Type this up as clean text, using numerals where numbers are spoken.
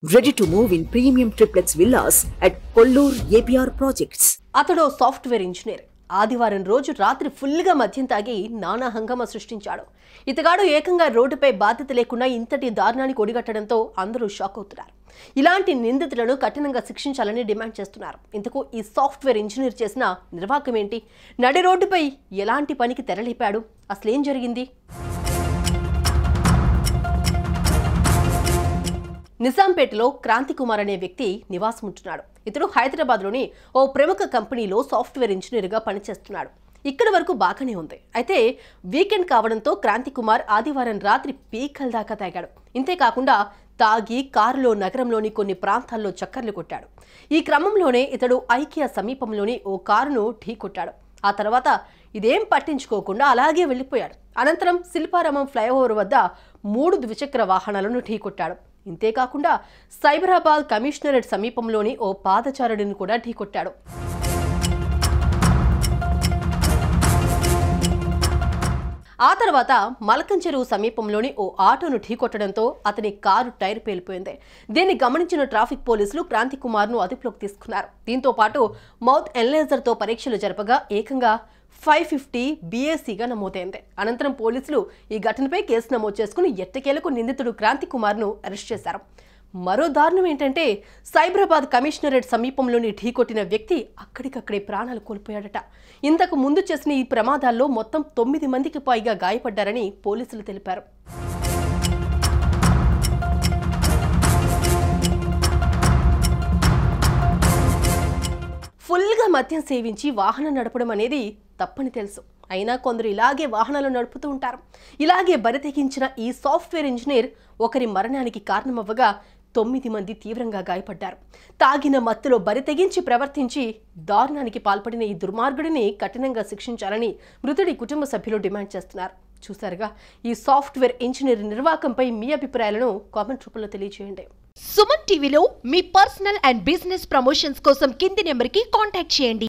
Ready to move in premium triplex villas at Kollur APR Projects. అతడు software engineer. ఆదివారం రోజు రాత్రి ఫుల్గా మద్యం తాగి నానా హంగామా సృష్టించాడు. ఇతగాడు ఏకంగా రోడ్డుపై బాధ్యత లేకుండా ఇంతటి దారుణానికి ఒడిగట్టడంతో అందరూ షాక్ అవుతున్నారు. ఇలాంటి నిందితులను కఠినంగా శిక్షించాలని డిమాండ్ చేస్తున్నారు. ఇంతకు ఈ సాఫ్ట్వేర్ ఇంజనీర్ చేసిన నిర్వాకం ఏంటి? నడి రోడ్డుపై ఎలాంటి పనికి తెరలేపాడు? అసలేం జరిగింది? నిజాంపేటలో క్రాంతి కుమార్ అనే వ్యక్తి నివాసం ఉంటున్నాడు. ఇతడు హైదరాబాద్లోని ఓ ప్రముఖ కంపెనీలో సాఫ్ట్వేర్ ఇంజనీర్గా పనిచేస్తున్నాడు. ఇక్కడి వరకు బాగానే ఉంది. అయితే వీకెండ్ కావడంతో క్రాంతి కుమార్ ఆదివారం రాత్రి పీకల దాకా తాగాడు. ఇంతేకాకుండా తాగి కారులో నగరంలోని కొన్ని ప్రాంతాల్లో చక్కర్లు కొట్టాడు. ఈ క్రమంలోనే ఇతడు ఐకియా సమీపంలోని ఓ కారును ఢీకొట్టాడు. ఆ తర్వాత ఇదేం పట్టించుకోకుండా అలాగే వెళ్లిపోయాడు. అనంతరం శిల్పారామం ఫ్లైఓవర్ వద్ద 3 ద్విచక్ర వాహనాలను ఢీకొట్టాడు. ఇంతేకాకుండా సైబరాబాద్ కమిషనరేట్ సమీపంలోని ఓ పాదచారుడిని కూడా ఢీకొట్టాడు. ఆ తర్వాత మలకంచెరువు సమీపంలోని ఓ ఆటోను ఢీకొట్టడంతో అతని కారు టైర్ పేలిపోయింది. దీన్ని గమనించిన ట్రాఫిక్ పోలీసులు క్రాంతి కుమార్ను అదుపులోకి తీసుకున్నారు. దీంతో పాటు మౌత్ ఎనలైజర్తో పరీక్షలు జరపగా ఏకంగా 550 BACగా నమోదైంది. అనంతరం పోలీసులు ఈ ఘటనపై కేసు నమోదు చేసుకుని ఎట్టకేలకు నిందితుడు క్రాంతి కుమార్ను అరెస్ట్ చేశారు. మరో దారుణం ఏంటంటే సైబరాబాద్ కమిషనరేట్ సమీపంలోని ఢీకొట్టిన వ్యక్తి అక్కడికక్కడే ప్రాణాలు కోల్పోయాడట. ఇంతకు ముందు చేసిన ఈ ప్రమాదాల్లో మొత్తం 9 మందికి పైగా గాయపడ్డారని పోలీసులు తెలిపారు. ఫుల్గా మద్యం సేవించి వాహనం నడపడం అనేది తప్పని తెలుసు. అయినా కొందరు ఇలాగే వాహనాలు నడుపుతూ ఉంటారు. ఇలాగే బరితెగించిన ఈ సాఫ్ట్వేర్ ఇంజనీర్ ఒకరి మరణానికి కారణమవ్వగా 9 మంది తీవ్రంగా గాయపడ్డారు. తాగిన మత్తులో బరితెగించి ప్రవర్తించి దారుణానికి పాల్పడిన ఈ దుర్మార్గుడిని కఠినంగా శిక్షించాలని మృతుడి కుటుంబ సభ్యులు డిమాండ్ చేస్తున్నారు. చూసారుగా, ఈ సాఫ్ట్వేర్ ఇంజనీర్ నిర్వాకంపై మీ అభిప్రాయాలను కామెంట్ రూపంలో తెలియజేయండి. సుమన్ టీవీలో మీ పర్సనల్ అండ్ బిజినెస్ ప్రమోషన్స్ కోసం కింది నెంబర్కి కాంటాక్ట్ చేయండి.